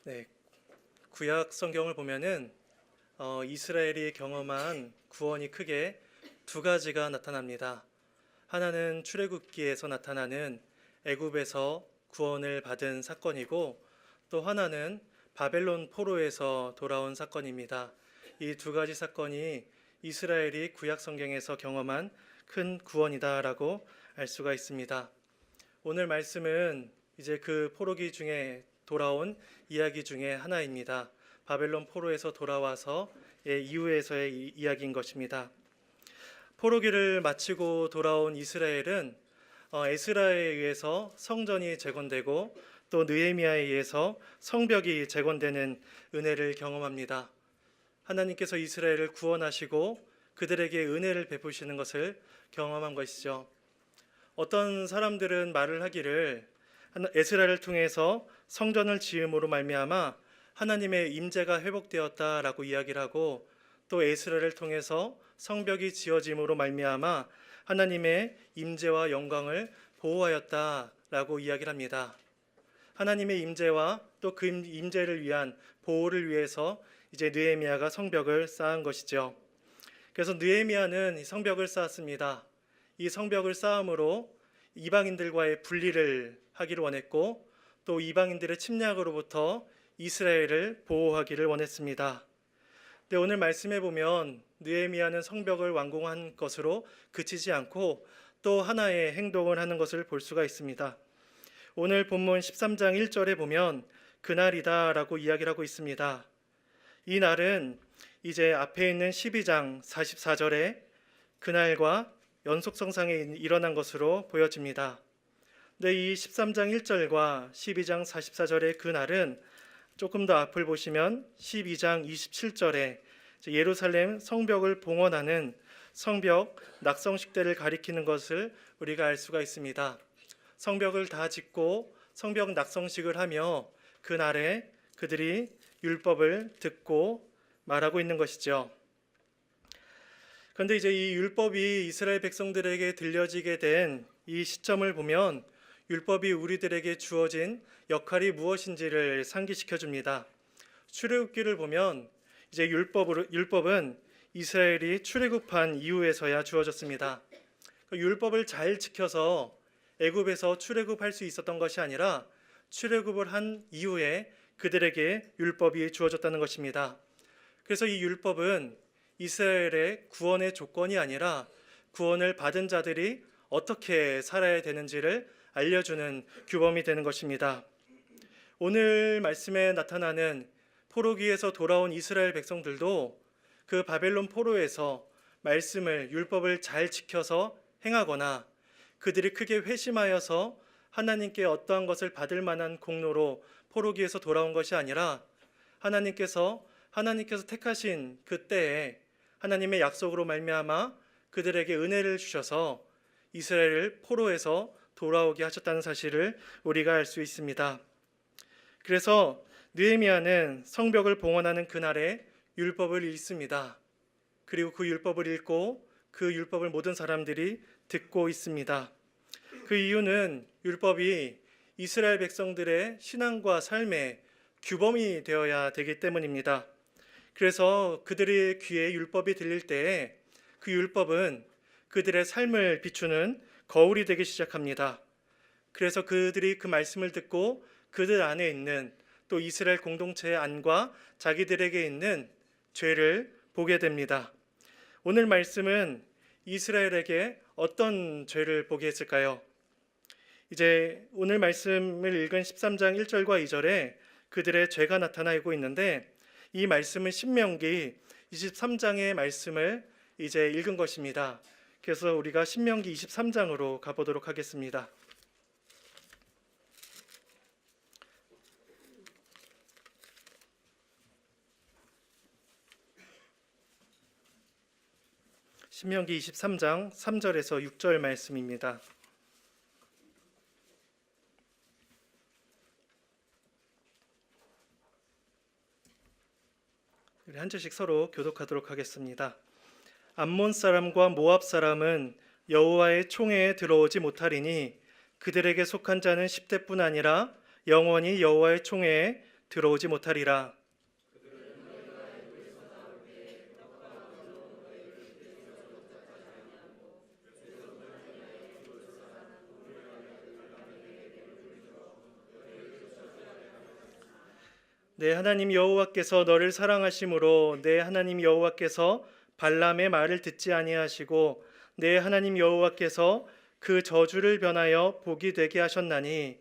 네, 구약 성경을 보면은 이스라엘이 경험한 구원이 크게 두 가지가 나타납니다. 하나는 출애굽기에서 나타나는 애굽에서 구원을 받은 사건이고, 또 하나는 바벨론 포로에서 돌아온 사건입니다. 이 두 가지 사건이 이스라엘이 구약 성경에서 경험한 큰 구원이다라고 알 수가 있습니다. 오늘 말씀은 이제 그 포로기 중에 돌아온 이야기 중에 하나입니다. 바벨론 포로에서 돌아와서의 이후에서의 이야기인 것입니다. 포로기를 마치고 돌아온 이스라엘은 에스라에 의해서 성전이 재건되고 또 느헤미야에 의해서 성벽이 재건되는 은혜를 경험합니다. 하나님께서 이스라엘을 구원하시고 그들에게 은혜를 베푸시는 것을 경험한 것이죠. 어떤 사람들은 말을 하기를 에스라를 통해서 성전을 지음으로 말미암아 하나님의 임재가 회복되었다라고 이야기를 하고, 또 에스라를 통해서 성벽이 지어짐으로 말미암아 하나님의 임재와 영광을 보호하였다라고 이야기를 합니다. 하나님의 임재와 또 그 임재를 위한 보호를 위해서 이제 느헤미야가 성벽을 쌓은 것이죠. 그래서 느헤미야는 이 성벽을 쌓았습니다. 이 성벽을 쌓음으로 이방인들과의 분리를 하기를 원했고, 또 이방인들의 침략으로부터 이스라엘을 보호하기를 원했습니다. 근데 오늘 말씀해 보면 느헤미야는 성벽을 완공한 것으로 그치지 않고 또 하나의 행동을 하는 것을 볼 수가 있습니다. 오늘 본문 13장 1절에 보면 그날이다라고 이야기를 하고 있습니다. 이 날은 이제 앞에 있는 12장 44절에 그날과 연속성상에 일어난 것으로 보여집니다. 근데 이 13장 1절과 12장 44절의 그날은 조금 더 앞을 보시면 12장 27절에 예루살렘 성벽을 봉헌하는 성벽 낙성식 때를 가리키는 것을 우리가 알 수가 있습니다. 성벽을 다 짓고 성벽 낙성식을 하며 그날에 그들이 율법을 듣고 말하고 있는 것이죠. 그런데 이제 이 율법이 이스라엘 백성들에게 들려지게 된 이 시점을 보면 율법이 우리들에게 주어진 역할이 무엇인지를 상기시켜 줍니다. 출애굽기를 보면 이제 율법은 이스라엘이 출애굽한 이후에서야 주어졌습니다. 율법을 잘 지켜서 애굽에서 출애굽할 수 있었던 것이 아니라 출애굽을 한 이후에 그들에게 율법이 주어졌다는 것입니다. 그래서 이 율법은 이스라엘의 구원의 조건이 아니라 구원을 받은 자들이 어떻게 살아야 되는지를 알려주는 규범이 되는 것입니다. 오늘 말씀에 나타나는 포로기에서 돌아온 이스라엘 백성들도 그 바벨론 포로에서 말씀을 율법을 잘 지켜서 행하거나 그들이 크게 회심하여서 하나님께 어떠한 것을 받을 만한 공로로 포로기에서 돌아온 것이 아니라 하나님께서 택하신 그때에 하나님의 약속으로 말미암아 그들에게 은혜를 주셔서 이스라엘을 포로에서 돌아오게 하셨다는 사실을 우리가 알 수 있습니다. 그래서 느헤미야는 성벽을 봉헌하는 그날에 율법을 읽습니다. 그리고 그 율법을 읽고 그 율법을 모든 사람들이 듣고 있습니다. 그 이유는 율법이 이스라엘 백성들의 신앙과 삶의 규범이 되어야 되기 때문입니다. 그래서 그들의 귀에 율법이 들릴 때에 그 율법은 그들의 삶을 비추는 거울이 되기 시작합니다. 그래서 그들이 그 말씀을 듣고 그들 안에 있는 또 이스라엘 공동체의 안과 자기들에게 있는 죄를 보게 됩니다. 오늘 말씀은 이스라엘에게 어떤 죄를 보게 했을까요? 이제 오늘 말씀을 읽은 13장 1절과 2절에 그들의 죄가 나타나고 있는데, 이 말씀은 신명기 23장의 말씀을 이제 읽은 것입니다. 그래서 우리가 신명기 23장으로 가보도록 하겠습니다. 신명기 23장 3절에서 6절 말씀입니다. 우리 한 절씩 서로 교독하도록 하겠습니다. 암몬 사람과 모압 사람은 여호와의 총회에 들어오지 못하리니 그들에게 속한 자는 10대뿐 아니라 영원히 여호와의 총회에 들어오지 못하리라. 내 하나님 여호와께서 너를 사랑하심으로 내 하나님 여호와께서 발람의 말을 듣지 아니하시고 내 하나님 여호와께서 그 저주를 변하여 복이 되게 하셨나니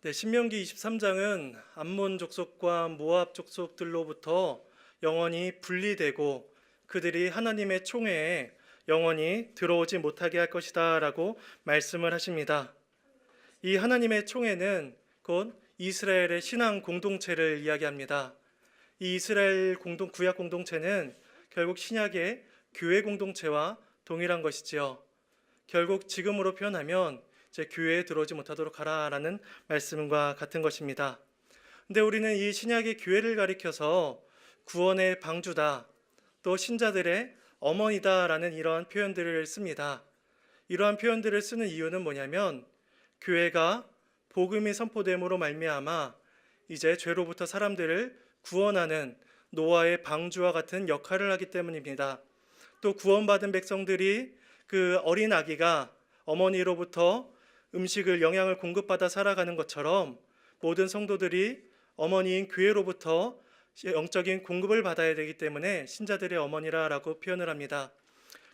네, 신명기 23장은 암몬 족속과 모압 족속들로부터 영원히 분리되고 그들이 하나님의 총회에 영원히 들어오지 못하게 할 것이다 라고 말씀을 하십니다. 이 하나님의 총회는 곧 이스라엘의 신앙 공동체를 이야기합니다. 이 이스라엘 구약 공동체는 결국 신약의 교회 공동체와 동일한 것이지요. 결국 지금으로 표현하면 이제 교회에 들어오지 못하도록 하라라는 말씀과 같은 것입니다. 근데 우리는 이 신약의 교회를 가리켜서 구원의 방주다, 또 신자들의 어머니다라는 이러한 표현들을 씁니다. 이러한 표현들을 쓰는 이유는 뭐냐면 교회가 복음이 선포됨으로 말미암아 이제 죄로부터 사람들을 구원하는 노아의 방주와 같은 역할을 하기 때문입니다. 또 구원받은 백성들이 그 어린 아기가 어머니로부터 음식을 영양을 공급받아 살아가는 것처럼 모든 성도들이 어머니인 교회로부터 영적인 공급을 받아야 되기 때문에 신자들의 어머니라고 표현을 합니다.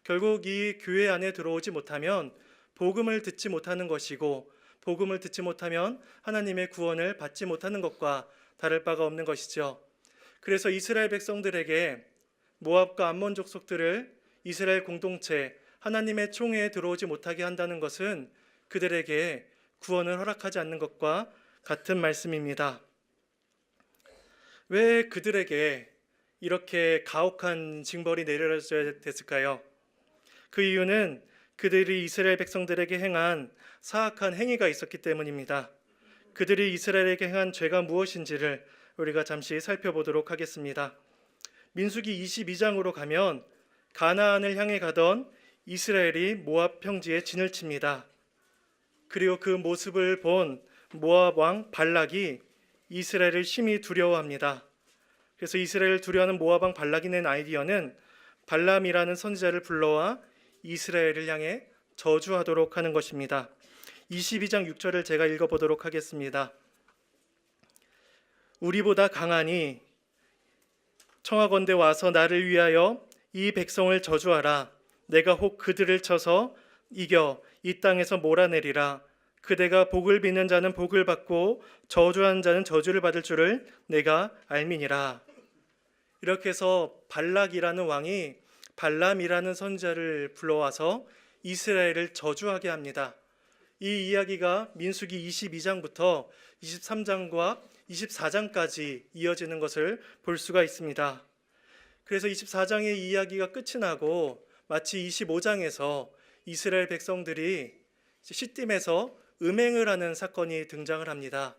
결국 이 교회 안에 들어오지 못하면 복음을 듣지 못하는 것이고 복음을 듣지 못하면 하나님의 구원을 받지 못하는 것과 다를 바가 없는 것이죠. 그래서 이스라엘 백성들에게 모압과 암몬 족속들을 이스라엘 공동체 하나님의 총회에 들어오지 못하게 한다는 것은 그들에게 구원을 허락하지 않는 것과 같은 말씀입니다. 왜 그들에게 이렇게 가혹한 징벌이 내려져야 됐을까요? 그 이유는 그들이 이스라엘 백성들에게 행한 사악한 행위가 있었기 때문입니다. 그들이 이스라엘에게 행한 죄가 무엇인지를 우리가 잠시 살펴보도록 하겠습니다. 민수기 22장으로 가면 가나안을 향해 가던 이스라엘이 모압 평지에 진을 칩니다. 그리고 그 모습을 본 모압 왕 발락이 이스라엘을 심히 두려워합니다. 그래서 이스라엘을 두려워하는 모압 왕 발락이 낸 아이디어는 발람이라는 선지자를 불러와 이스라엘을 향해 저주하도록 하는 것입니다. 22장 6절을 제가 읽어보도록 하겠습니다. 우리보다 강하니 청하건대 와서 나를 위하여 이 백성을 저주하라. 내가 혹 그들을 쳐서 이겨 이 땅에서 몰아내리라. 그대가 복을 빚는 자는 복을 받고 저주하는 자는 저주를 받을 줄을 내가 알미니라. 이렇게 해서 발락이라는 왕이 발람이라는 선지자를 불러와서 이스라엘을 저주하게 합니다. 이 이야기가 민수기 22장부터 23장과 24장까지 이어지는 것을 볼 수가 있습니다. 그래서 24장의 이야기가 끝이 나고 마치 25장에서 이스라엘 백성들이 시딤에서 음행을 하는 사건이 등장을 합니다.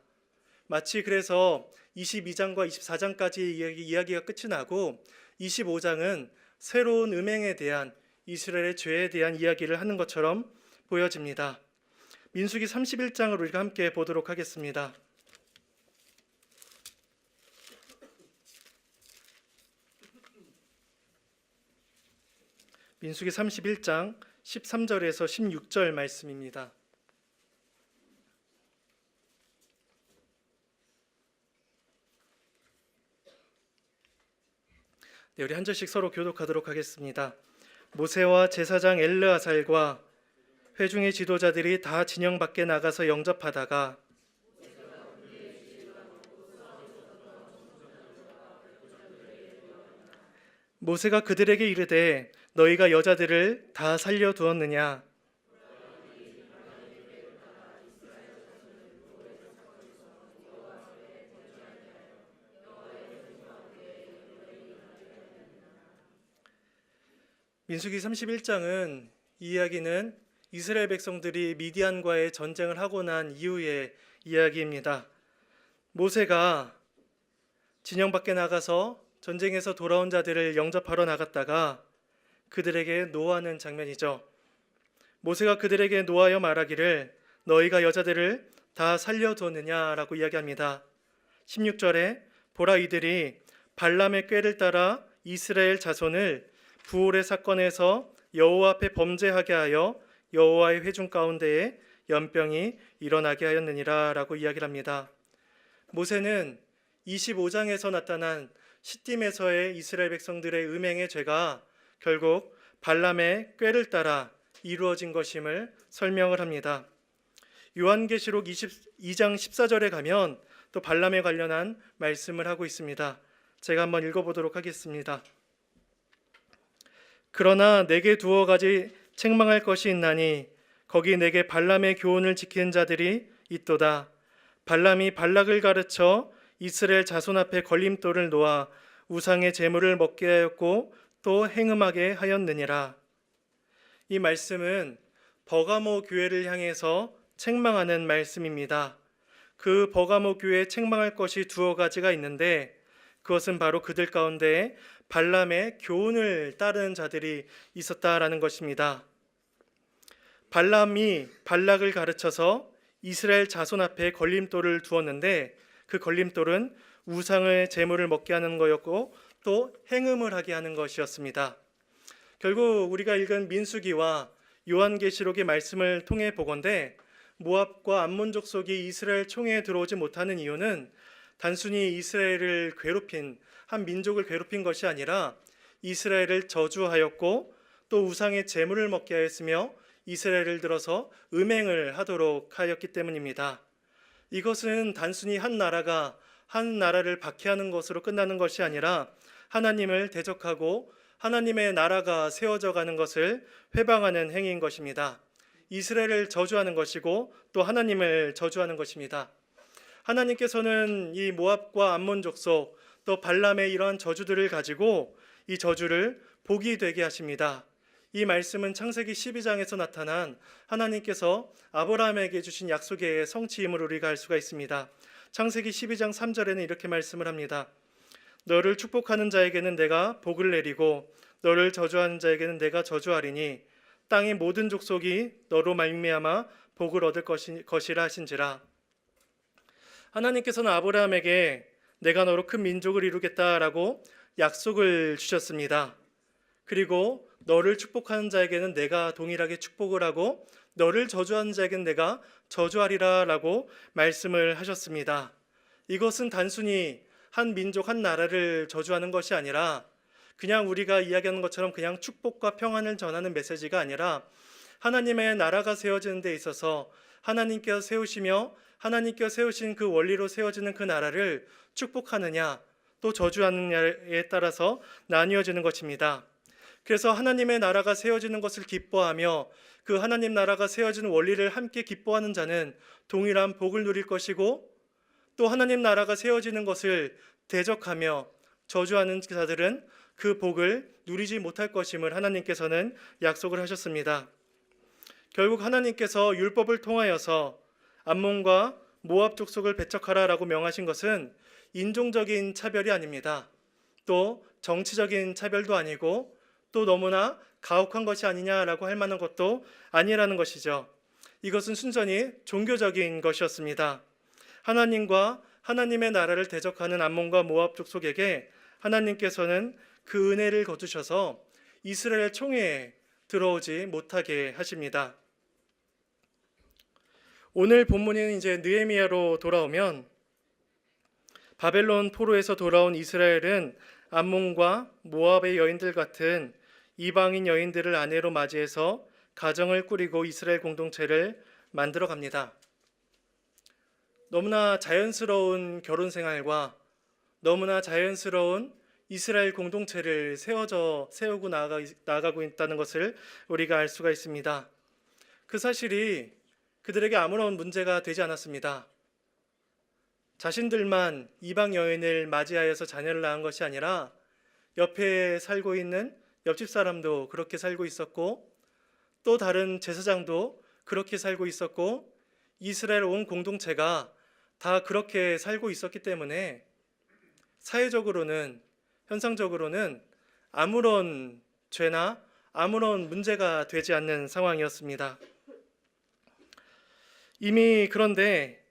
마치 그래서 22장과 24장까지 이야기가 끝이 나고 25장은 새로운 음행에 대한 이스라엘의 죄에 대한 이야기를 하는 것처럼 보여집니다. 민수기 31장을 우리가 함께 보도록 하겠습니다. 민수기 31장 13절에서 16절 말씀입니다. 네, 우리 한 절씩 서로 교독하도록 하겠습니다. 모세와 제사장 엘르아살과 회중의 지도자들이 다 진영 밖에 나가서 영접하다가 모세가 그들에게 이르되 너희가 여자들을 다 살려두었느냐? 민수기 31장은 이 이야기는 이스라엘 백성들이 미디안과의 전쟁을 하고 난 이후의 이야기입니다. 모세가 진영 밖에 나가서 전쟁에서 돌아온 자들을 영접하러 나갔다가 그들에게 노하는 장면이죠. 모세가 그들에게 노하여 말하기를 너희가 여자들을 다 살려두었느냐라고 이야기합니다. 16절에 보라 이들이 발람의 꾀를 따라 이스라엘 자손을 부올의 사건에서 여호와 앞에 범죄하게 하여 여호와의 회중 가운데에 연병이 일어나게 하였느니라 라고 이야기를 합니다. 모세는 25장에서 나타난 시딤에서의 이스라엘 백성들의 음행의 죄가 결국 발람의 꾀를 따라 이루어진 것임을 설명을 합니다. 요한계시록 22장 14절에 가면 또 발람에 관련한 말씀을 하고 있습니다. 제가 한번 읽어보도록 하겠습니다. 그러나 내게 두어 가지 책망할 것이 있나니 거기 내게 발람의 교훈을 지키는 자들이 있도다. 발람이 발락을 가르쳐 이스라엘 자손 앞에 걸림돌을 놓아 우상의 제물을 먹게 하였고 또 행음하게 하였느니라. 이 말씀은 버가모 교회를 향해서 책망하는 말씀입니다. 그 버가모 교회에 책망할 것이 두어 가지가 있는데 그것은 바로 그들 가운데 발람의 교훈을 따르는 자들이 있었다라는 것입니다. 발람이 발락을 가르쳐서 이스라엘 자손 앞에 걸림돌을 두었는데 그 걸림돌은 우상의 제물을 먹게 하는 거였고 또 행음을 하게 하는 것이었습니다. 결국 우리가 읽은 민수기와 요한계시록의 말씀을 통해 보건대 모압과 암몬 족속이 이스라엘 총회에 들어오지 못하는 이유는 단순히 이스라엘을 괴롭힌 한 민족을 괴롭힌 것이 아니라 이스라엘을 저주하였고 또 우상의 제물을 먹게 하였으며 이스라엘을 들어서 음행을 하도록 하였기 때문입니다. 이것은 단순히 한 나라가 한 나라를 박해하는 것으로 끝나는 것이 아니라 하나님을 대적하고 하나님의 나라가 세워져 가는 것을 회방하는 행위인 것입니다. 이스라엘을 저주하는 것이고 또 하나님을 저주하는 것입니다. 하나님께서는 이 모압과 암몬 족속 또 발람의 이러한 저주들을 가지고 이 저주를 복이 되게 하십니다. 이 말씀은 창세기 12장에서 나타난 하나님께서 아브라함에게 주신 약속의 성취임을 우리가 알 수가 있습니다. 창세기 12장 3절에는 이렇게 말씀을 합니다. 너를 축복하는 자에게는 내가 복을 내리고 너를 저주하는 자에게는 내가 저주하리니 땅의 모든 족속이 너로 말미암아 복을 얻을 것이라 하신지라. 하나님께서는 아브라함에게 내가 너로 큰 민족을 이루겠다라고 약속을 주셨습니다. 그리고 너를 축복하는 자에게는 내가 동일하게 축복을 하고 너를 저주하는 자에게는 내가 저주하리라 라고 말씀을 하셨습니다. 이것은 단순히 한 민족 한 나라를 저주하는 것이 아니라 그냥 우리가 이야기하는 것처럼 그냥 축복과 평안을 전하는 메시지가 아니라 하나님의 나라가 세워지는 데 있어서 하나님께서 세우시며 하나님께서 세우신 그 원리로 세워지는 그 나라를 축복하느냐 또 저주하느냐에 따라서 나뉘어지는 것입니다. 그래서 하나님의 나라가 세워지는 것을 기뻐하며 그 하나님 나라가 세워지는 원리를 함께 기뻐하는 자는 동일한 복을 누릴 것이고 또 하나님 나라가 세워지는 것을 대적하며 저주하는 자들은 그 복을 누리지 못할 것임을 하나님께서는 약속을 하셨습니다. 결국 하나님께서 율법을 통하여서 암몬과 모압 족속을 배척하라라고 명하신 것은 인종적인 차별이 아닙니다. 또 정치적인 차별도 아니고 또 너무나 가혹한 것이 아니냐라고 할 만한 것도 아니라는 것이죠. 이것은 순전히 종교적인 것이었습니다. 하나님과 하나님의 나라를 대적하는 암몬과 모압 족속에게 하나님께서는 그 은혜를 거두셔서 이스라엘 총회에 들어오지 못하게 하십니다. 오늘 본문인 이제 느헤미야로 돌아오면 바벨론 포로에서 돌아온 이스라엘은 암몬과 모압의 여인들 같은 이방인 여인들을 아내로 맞이해서 가정을 꾸리고 이스라엘 공동체를 만들어 갑니다. 너무나 자연스러운 결혼 생활과 너무나 자연스러운 이스라엘 공동체를 세우고 나아가고 있다는 것을 우리가 알 수가 있습니다. 그 사실이 그들에게 아무런 문제가 되지 않았습니다. 자신들만 이방 여인을 맞이하여서 자녀를 낳은 것이 아니라 옆에 살고 있는 옆집 사람도 그렇게 살고 있었고 또 다른 제사장도 그렇게 살고 있었고 이스라엘 온 공동체가 다 그렇게 살고 있었기 때문에 사회적으로는 현상적으로는 아무런 죄나 아무런 문제가 되지 않는 상황이었습니다. 이미 그런데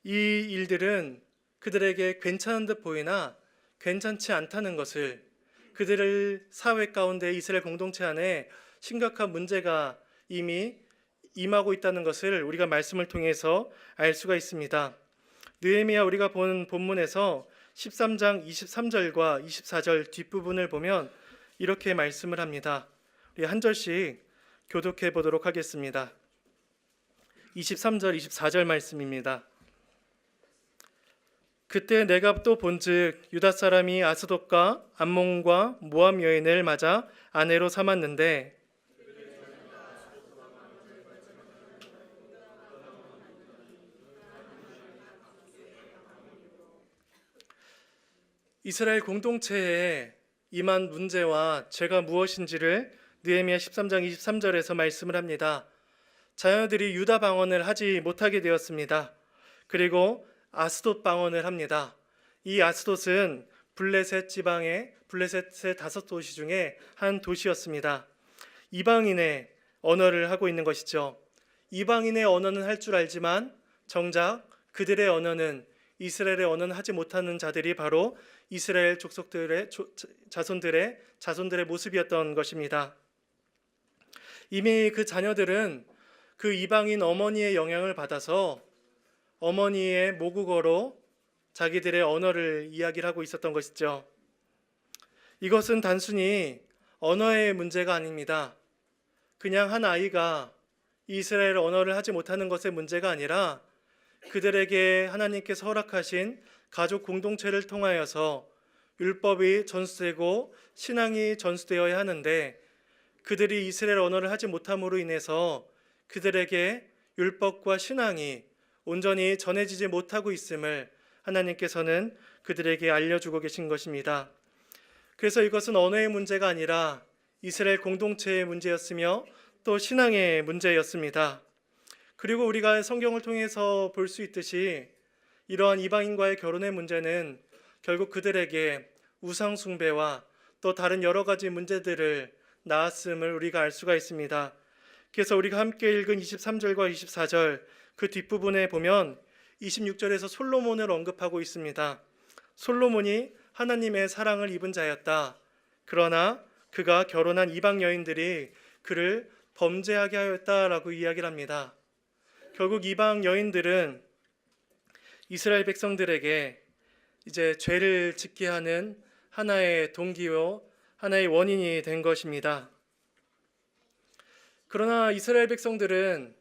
이 일들은 그들에게 괜찮은 듯 보이나 괜찮지 않다는 것을, 그들의 사회 가운데 이스라엘 공동체 안에 심각한 문제가 이미 임하고 있다는 것을 우리가 말씀을 통해서 알 수가 있습니다. 느헤미야 우리가 본 본문에서 13장 23절과 24절 뒷부분을 보면 이렇게 말씀을 합니다. 우리 한 절씩 교독해 보도록 하겠습니다. 23절 24절 말씀입니다. 그때 내가 또 본즉 유다 사람이 아스돗과 암몬과 모압 여인을 맞아 아내로 삼았는데 이스라엘 공동체에 임한 문제와 죄가 무엇인지를 느헤미야 13장 23절에서 말씀을 합니다. 자녀들이 유다 방언을 하지 못하게 되었습니다. 그리고 아스돗 방언을 합니다. 이 아스돗은 블레셋 지방의 블레셋의 5도시 중에 한 도시였습니다. 이방인의 언어를 하고 있는 것이죠. 이방인의 언어는 할 줄 알지만 정작 그들의 언어는, 이스라엘의 언어는 하지 못하는 자들이 바로 이스라엘 족속들의 자손들의 모습이었던 것입니다. 이미 그 자녀들은 그 이방인 어머니의 영향을 받아서 어머니의 모국어로 자기들의 언어를 이야기를 하고 있었던 것이죠. 이것은 단순히 언어의 문제가 아닙니다. 그냥 한 아이가 이스라엘 언어를 하지 못하는 것의 문제가 아니라 그들에게 하나님께서 허락하신 가족 공동체를 통하여서 율법이 전수되고 신앙이 전수되어야 하는데 그들이 이스라엘 언어를 하지 못함으로 인해서 그들에게 율법과 신앙이 온전히 전해지지 못하고 있음을 하나님께서는 그들에게 알려주고 계신 것입니다. 그래서 이것은 언어의 문제가 아니라 이스라엘 공동체의 문제였으며 또 신앙의 문제였습니다. 그리고 우리가 성경을 통해서 볼 수 있듯이 이러한 이방인과의 결혼의 문제는 결국 그들에게 우상 숭배와 또 다른 여러 가지 문제들을 낳았음을 우리가 알 수가 있습니다. 그래서 우리가 함께 읽은 23절과 24절 그 뒷부분에 보면 26절에서 솔로몬을 언급하고 있습니다. 솔로몬이 하나님의 사랑을 입은 자였다. 그러나 그가 결혼한 이방 여인들이 그를 범죄하게 하였다라고 이야기를 합니다. 결국 이방 여인들은 이스라엘 백성들에게 이제 죄를 짓게 하는 하나의 동기요, 하나의 원인이 된 것입니다. 그러나 이스라엘 백성들은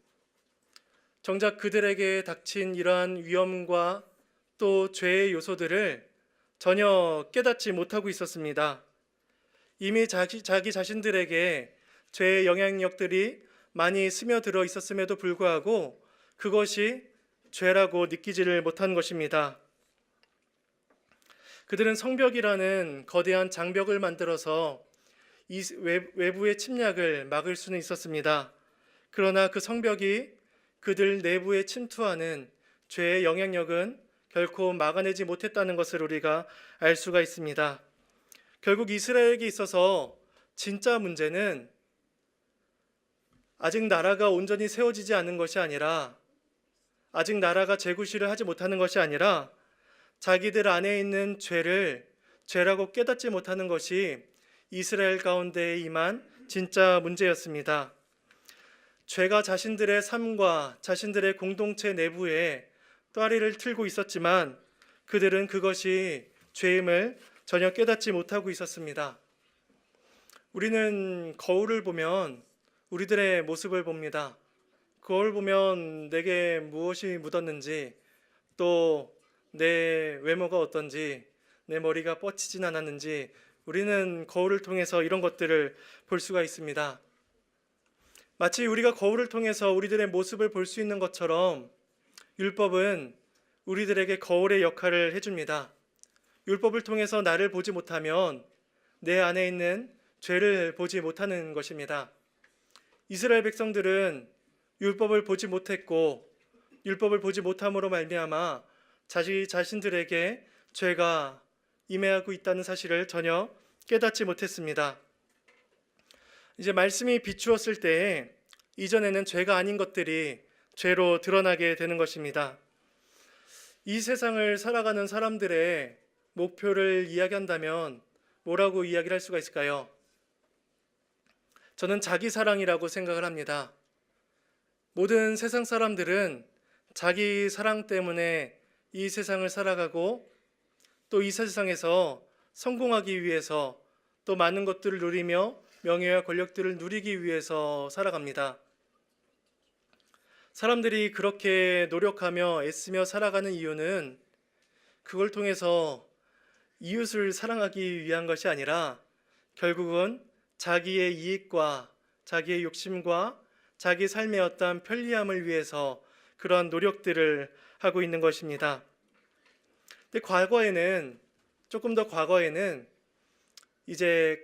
정작 그들에게 닥친 이러한 위험과 또 죄의 요소들을 전혀 깨닫지 못하고 있었습니다. 이미 자기 자신들에게 죄의 영향력들이 많이 스며들어 있었음에도 불구하고 그것이 죄라고 느끼지를 못한 것입니다. 그들은 성벽이라는 거대한 장벽을 만들어서 이 외부의 침략을 막을 수는 있었습니다. 그러나 그 성벽이 그들 내부에 침투하는 죄의 영향력은 결코 막아내지 못했다는 것을 우리가 알 수가 있습니다. 결국 이스라엘에게 있어서 진짜 문제는 아직 나라가 온전히 세워지지 않은 것이 아니라, 아직 나라가 재구시를 하지 못하는 것이 아니라 자기들 안에 있는 죄를 죄라고 깨닫지 못하는 것이 이스라엘 가운데에 임한 진짜 문제였습니다. 죄가 자신들의 삶과 자신들의 공동체 내부에 또아리를 틀고 있었지만 그들은 그것이 죄임을 전혀 깨닫지 못하고 있었습니다. 우리는 거울을 보면 우리들의 모습을 봅니다. 거울 보면 내게 무엇이 묻었는지, 또 내 외모가 어떤지, 내 머리가 뻗치진 않았는지 우리는 거울을 통해서 이런 것들을 볼 수가 있습니다. 마치 우리가 거울을 통해서 우리들의 모습을 볼 수 있는 것처럼 율법은 우리들에게 거울의 역할을 해줍니다. 율법을 통해서 나를 보지 못하면 내 안에 있는 죄를 보지 못하는 것입니다. 이스라엘 백성들은 율법을 보지 못했고 율법을 보지 못함으로 말미암아 자기 자신들에게 죄가 임해하고 있다는 사실을 전혀 깨닫지 못했습니다. 이제 말씀이 비추었을 때 이전에는 죄가 아닌 것들이 죄로 드러나게 되는 것입니다. 이 세상을 살아가는 사람들의 목표를 이야기한다면 뭐라고 이야기를 할 수가 있을까요? 저는 자기 사랑이라고 생각을 합니다. 모든 세상 사람들은 자기 사랑 때문에 이 세상을 살아가고 또 이 세상에서 성공하기 위해서 또 많은 것들을 누리며 명예와 권력들을 누리기 위해서 살아갑니다. 사람들이 그렇게 노력하며 애쓰며 살아가는 이유는 그걸 통해서 이웃을 사랑하기 위한 것이 아니라 결국은 자기의 이익과 자기의 욕심과 자기 삶의 어떤 편리함을 위해서 그러한 노력들을 하고 있는 것입니다. 근데 조금 더 과거에는 이제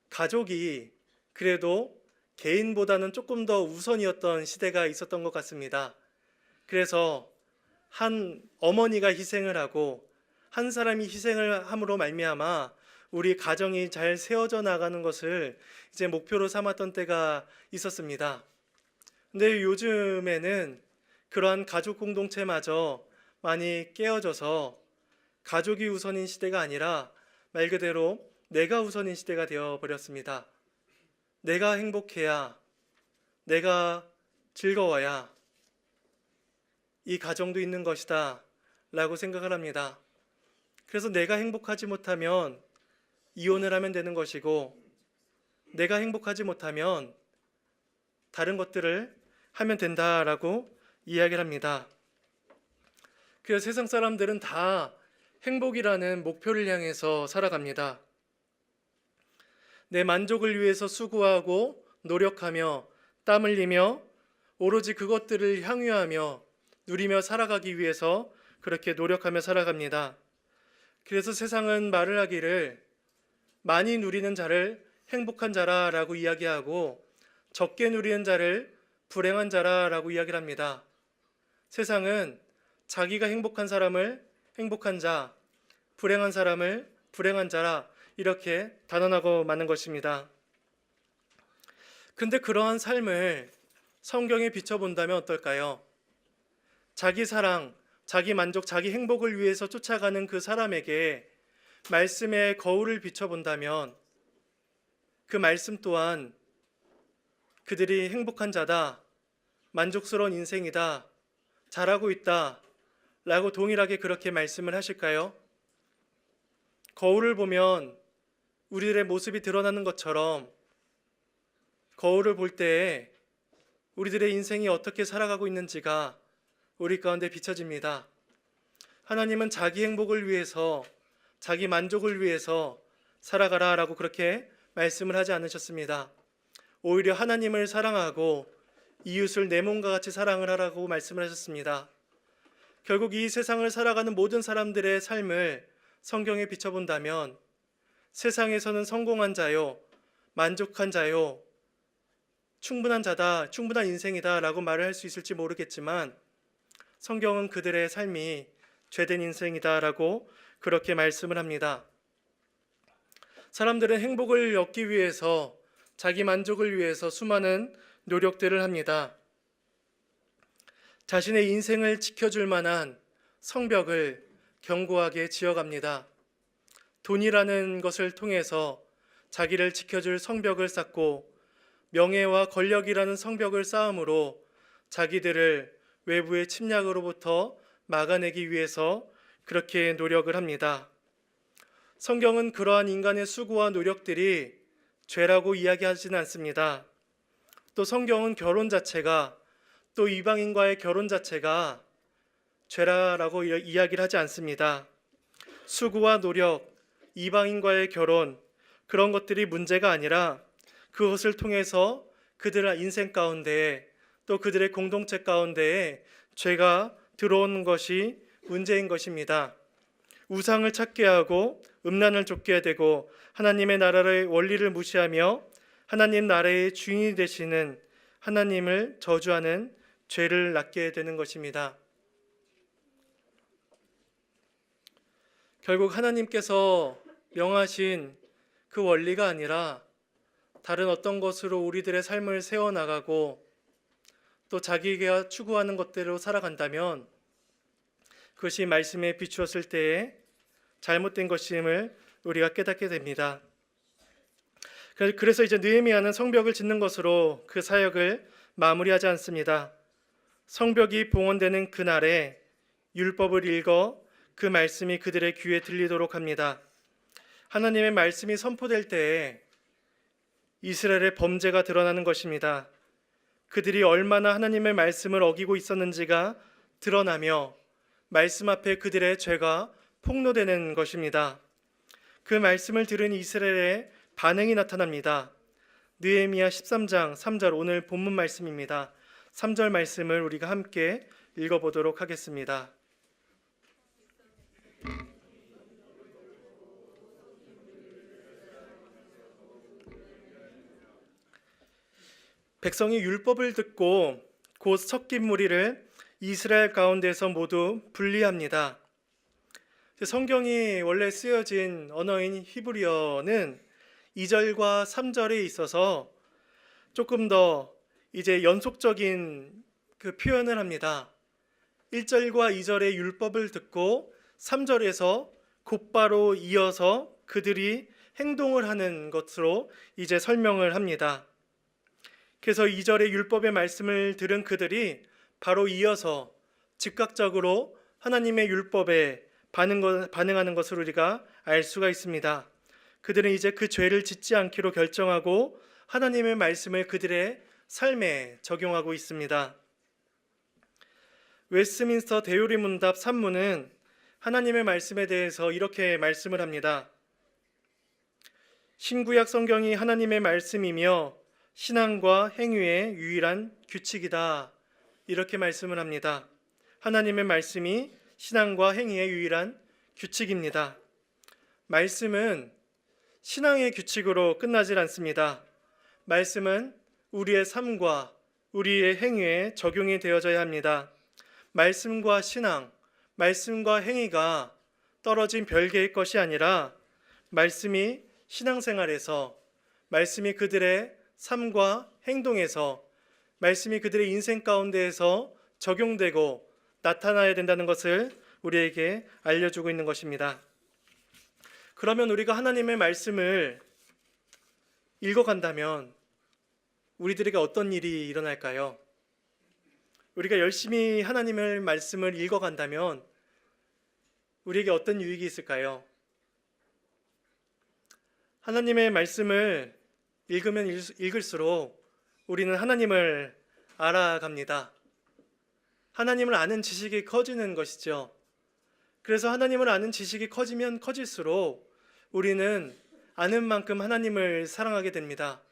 가족이 그래도 개인보다는 조금 더 우선이었던 시대가 있었던 것 같습니다. 그래서 한 어머니가 희생을 하고 한 사람이 희생을 함으로 말미암아 우리 가정이 잘 세워져 나가는 것을 이제 목표로 삼았던 때가 있었습니다. 근데 요즘에는 그러한 가족 공동체마저 많이 깨어져서 가족이 우선인 시대가 아니라 말 그대로 내가 우선인 시대가 되어 버렸습니다. 내가 행복해야, 내가 즐거워야 이 가정도 있는 것이다 라고 생각을 합니다. 그래서 내가 행복하지 못하면 이혼을 하면 되는 것이고, 내가 행복하지 못하면 다른 것들을 하면 된다라고 이야기를 합니다. 그래서 세상 사람들은 다 행복이라는 목표를 향해서 살아갑니다. 내 만족을 위해서 수고하고 노력하며 땀 흘리며 오로지 그것들을 향유하며 누리며 살아가기 위해서 그렇게 노력하며 살아갑니다. 그래서 세상은 말을 하기를 많이 누리는 자를 행복한 자라라고 이야기하고 적게 누리는 자를 불행한 자라라고 이야기를 합니다. 세상은 자기가 행복한 사람을 행복한 자, 불행한 사람을 불행한 자라 이렇게 단언하고 마는 것입니다. 근데 그러한 삶을 성경에 비춰본다면 어떨까요? 자기 사랑, 자기 만족, 자기 행복을 위해서 쫓아가는 그 사람에게 말씀의 거울을 비춰본다면 그 말씀 또한 그들이 행복한 자다, 만족스러운 인생이다, 잘하고 있다 라고 동일하게 그렇게 말씀을 하실까요? 거울을 보면 우리들의 모습이 드러나는 것처럼 거울을 볼 때에 우리들의 인생이 어떻게 살아가고 있는지가 우리 가운데 비춰집니다. 하나님은 자기 행복을 위해서, 자기 만족을 위해서 살아가라 라고 그렇게 말씀을 하지 않으셨습니다. 오히려 하나님을 사랑하고 이웃을 내 몸과 같이 사랑을 하라고 말씀을 하셨습니다. 결국 이 세상을 살아가는 모든 사람들의 삶을 성경에 비춰본다면 세상에서는 성공한 자요, 만족한 자요, 충분한 자다, 충분한 인생이다 라고 말을 할 수 있을지 모르겠지만 성경은 그들의 삶이 죄된 인생이다 라고 그렇게 말씀을 합니다. 사람들은 행복을 얻기 위해서, 자기 만족을 위해서 수많은 노력들을 합니다. 자신의 인생을 지켜줄 만한 성벽을 견고하게 지어갑니다. 돈이라는 것을 통해서 자기를 지켜줄 성벽을 쌓고 명예와 권력이라는 성벽을 쌓음으로 자기들을 외부의 침략으로부터 막아내기 위해서 그렇게 노력을 합니다. 성경은 그러한 인간의 수고와 노력들이 죄라고 이야기하지는 않습니다. 또 성경은 결혼 자체가, 또 이방인과의 결혼 자체가 죄라고 이야기를 하지 않습니다. 수고와 노력, 이방인과의 결혼, 그런 것들이 문제가 아니라 그것을 통해서 그들의 인생 가운데 또 그들의 공동체 가운데에 죄가 들어오는 것이 문제인 것입니다. 우상을 찾게 하고 음란을 좇게 되고 하나님의 나라의 원리를 무시하며 하나님 나라의 주인이 되시는 하나님을 저주하는 죄를 낳게 되는 것입니다. 결국 하나님께서 명하신 그 원리가 아니라 다른 어떤 것으로 우리들의 삶을 세워나가고 또 자기가 추구하는 것대로 살아간다면 그것이 말씀에 비추었을 때에 잘못된 것임을 우리가 깨닫게 됩니다. 그래서 이제 느헤미야는 성벽을 짓는 것으로 그 사역을 마무리하지 않습니다. 성벽이 봉헌되는 그날에 율법을 읽어 그 말씀이 그들의 귀에 들리도록 합니다. 하나님의 말씀이 선포될 때에 이스라엘의 범죄가 드러나는 것입니다. 그들이 얼마나 하나님의 말씀을 어기고 있었는지가 드러나며 말씀 앞에 그들의 죄가 폭로되는 것입니다. 그 말씀을 들은 이스라엘의 반응이 나타납니다. 느헤미야 13장 3절 오늘 본문 말씀입니다. 3절 말씀을 우리가 함께 읽어보도록 하겠습니다. 백성이 율법을 듣고 곧 섞인 무리를 이스라엘 가운데서 모두 분리합니다. 성경이 원래 쓰여진 언어인 히브리어는 2절과 3절에 있어서 조금 더 이제 연속적인 그 표현을 합니다. 1절과 2절의 율법을 듣고 3절에서 곧바로 이어서 그들이 행동을 하는 것으로 이제 설명을 합니다. 그래서 2절의 율법의 말씀을 들은 그들이 바로 이어서 즉각적으로 하나님의 율법에 반응하는 것을 우리가 알 수가 있습니다. 그들은 이제 그 죄를 짓지 않기로 결정하고 하나님의 말씀을 그들의 삶에 적용하고 있습니다. 웨스트민스터 대요리 문답 산문은 하나님의 말씀에 대해서 이렇게 말씀을 합니다. 신구약 성경이 하나님의 말씀이며 신앙과 행위의 유일한 규칙이다. 이렇게 말씀을 합니다. 하나님의 말씀이 신앙과 행위의 유일한 규칙입니다. 말씀은 신앙의 규칙으로 끝나질 않습니다. 말씀은 우리의 삶과 우리의 행위에 적용이 되어져야 합니다. 말씀과 신앙, 말씀과 행위가 떨어진 별개의 것이 아니라 말씀이 신앙생활에서, 말씀이 그들의 삶과 행동에서, 말씀이 그들의 인생 가운데에서 적용되고 나타나야 된다는 것을 우리에게 알려주고 있는 것입니다. 그러면 우리가 하나님의 말씀을 읽어간다면 우리들에게 어떤 일이 일어날까요? 우리가 열심히 하나님의 말씀을 읽어간다면 우리에게 어떤 유익이 있을까요? 하나님의 말씀을 읽으면 읽을수록 우리는 하나님을 알아갑니다. 하나님을 아는 지식이 커지는 것이죠. 그래서 하나님을 아는 지식이 커지면 커질수록 우리는 아는 만큼 하나님을 사랑하게 됩니다.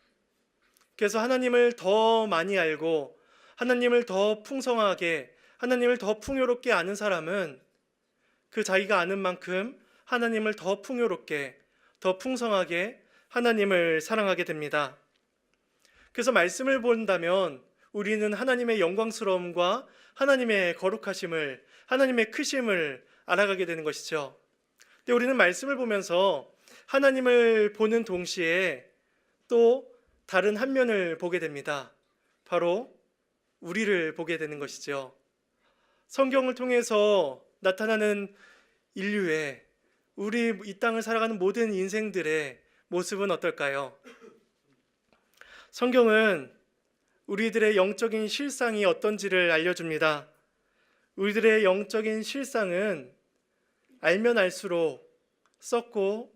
그래서 하나님을 더 많이 알고 하나님을 더 풍성하게, 하나님을 더 풍요롭게 아는 사람은 그 자기가 아는 만큼 하나님을 더 풍요롭게, 더 풍성하게 하나님을 사랑하게 됩니다. 그래서 말씀을 본다면 우리는 하나님의 영광스러움과 하나님의 거룩하심을, 하나님의 크심을 알아가게 되는 것이죠. 근데 우리는 말씀을 보면서 하나님을 보는 동시에 또 다른 한 면을 보게 됩니다. 바로 우리를 보게 되는 것이죠. 성경을 통해서 나타나는 인류의, 우리 이 땅을 살아가는 모든 인생들의 모습은 어떨까요? 성경은 우리들의 영적인 실상이 어떤지를 알려줍니다. 우리들의 영적인 실상은 알면 알수록 썩고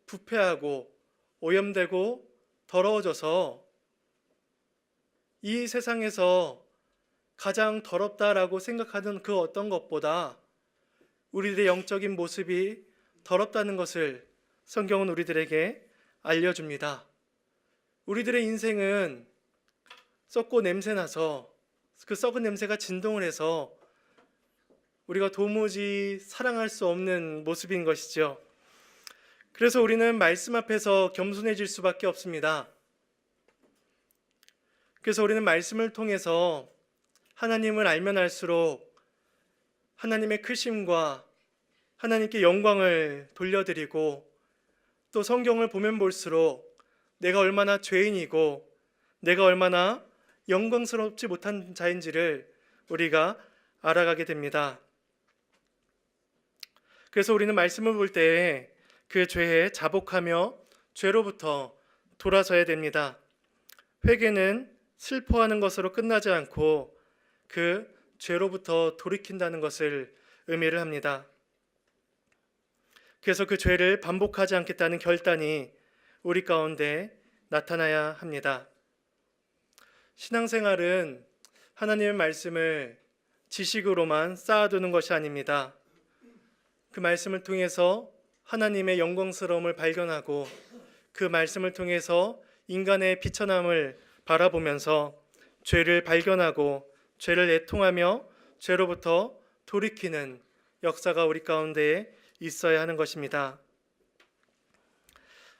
부패하고 오염되고 더러워져서 이 세상에서 가장 더럽다라고 생각하는 그 어떤 것보다 우리들의 영적인 모습이 더럽다는 것을 성경은 우리들에게 알려줍니다. 우리들의 인생은 썩고 냄새나서 그 썩은 냄새가 진동을 해서 우리가 도무지 사랑할 수 없는 모습인 것이죠. 그래서 우리는 말씀 앞에서 겸손해질 수밖에 없습니다. 그래서 우리는 말씀을 통해서 하나님을 알면 알수록 하나님의 크심과 하나님께 영광을 돌려드리고 또 성경을 보면 볼수록 내가 얼마나 죄인이고 내가 얼마나 영광스럽지 못한 자인지를 우리가 알아가게 됩니다. 그래서 우리는 말씀을 볼 때에 그 죄에 자복하며 죄로부터 돌아서야 됩니다. 회개는 슬퍼하는 것으로 끝나지 않고 그 죄로부터 돌이킨다는 것을 의미를 합니다. 그래서 그 죄를 반복하지 않겠다는 결단이 우리 가운데 나타나야 합니다. 신앙생활은 하나님의 말씀을 지식으로만 쌓아두는 것이 아닙니다. 그 말씀을 통해서 하나님의 영광스러움을 발견하고 그 말씀을 통해서 인간의 비천함을 바라보면서 죄를 발견하고 죄를 애통하며 죄로부터 돌이키는 역사가 우리 가운데에 있어야 하는 것입니다.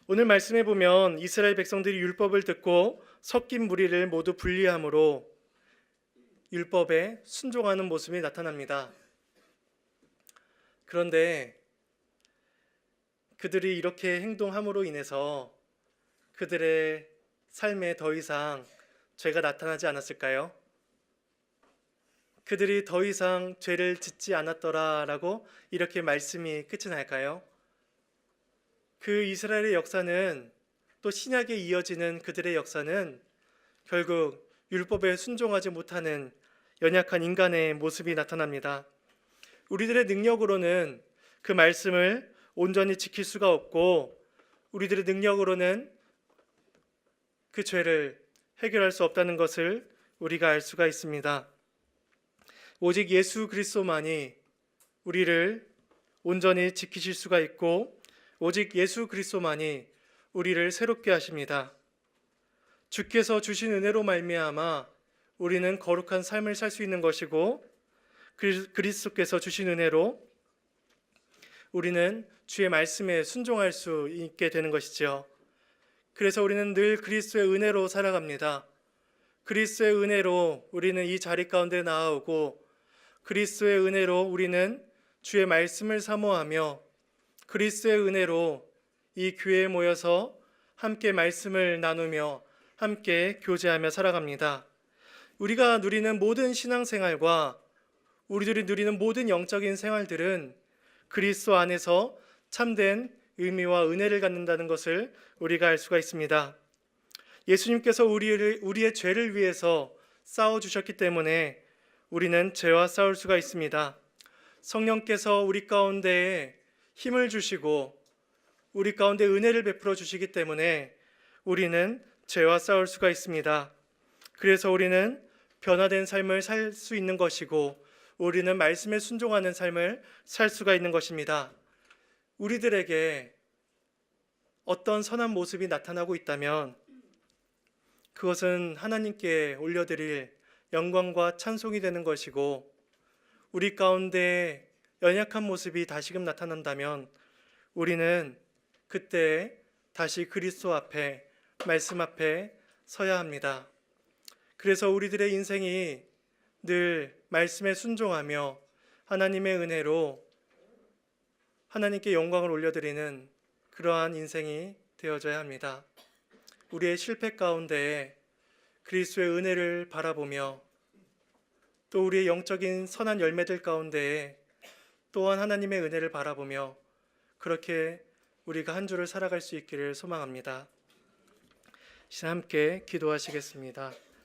오늘 말씀에 보면 이스라엘 백성들이 율법을 듣고 섞인 무리를 모두 분리함으로 율법에 순종하는 모습이 나타납니다. 그런데 그들이 이렇게 행동함으로 인해서 그들의 삶에 더 이상 죄가 나타나지 않았을까요? 그들이 더 이상 죄를 짓지 않았더라라고 이렇게 말씀이 끝이 날까요? 그 이스라엘의 역사는 또 신약에 이어지는 그들의 역사는 결국 율법에 순종하지 못하는 연약한 인간의 모습이 나타납니다. 우리들의 능력으로는 그 말씀을 온전히 지킬 수가 없고 우리들의 능력으로는 그 죄를 해결할 수 없다는 것을 우리가 알 수가 있습니다. 오직 예수 그리스도만이 우리를 온전히 지키실 수가 있고 오직 예수 그리스도만이 우리를 새롭게 하십니다. 주께서 주신 은혜로 말미암아 우리는 거룩한 삶을 살 수 있는 것이고 그리스도께서 주신 은혜로 우리는 주의 말씀에 순종할 수 있게 되는 것이죠. 그래서 우리는 늘 그리스도의 은혜로 살아갑니다. 그리스도의 은혜로 우리는 이 자리 가운데 나아오고 그리스도의 은혜로 우리는 주의 말씀을 사모하며 그리스도의 은혜로 이 교회에 모여서 함께 말씀을 나누며 함께 교제하며 살아갑니다. 우리가 누리는 모든 신앙생활과 우리들이 누리는 모든 영적인 생활들은 그리스도 안에서 참된 의미와 은혜를 갖는다는 것을 우리가 알 수가 있습니다. 예수님께서 우리의 죄를 위해서 싸워주셨기 때문에 우리는 죄와 싸울 수가 있습니다. 성령께서 우리 가운데에 힘을 주시고 우리 가운데 은혜를 베풀어 주시기 때문에 우리는 죄와 싸울 수가 있습니다. 그래서 우리는 변화된 삶을 살 수 있는 것이고 우리는 말씀에 순종하는 삶을 살 수가 있는 것입니다. 우리들에게 어떤 선한 모습이 나타나고 있다면 그것은 하나님께 올려드릴 영광과 찬송이 되는 것이고 우리 가운데 연약한 모습이 다시금 나타난다면 우리는 그때 다시 그리스도 앞에 말씀 앞에 서야 합니다. 그래서 우리들의 인생이 늘 말씀에 순종하며 하나님의 은혜로 하나님께 영광을 올려드리는 그러한 인생이 되어져야 합니다. 우리의 실패 가운데 그리스도의 은혜를 바라보며 또 우리의 영적인 선한 열매들 가운데 또한 하나님의 은혜를 바라보며 그렇게 우리가 한 주를 살아갈 수 있기를 소망합니다. 함께 기도하시겠습니다.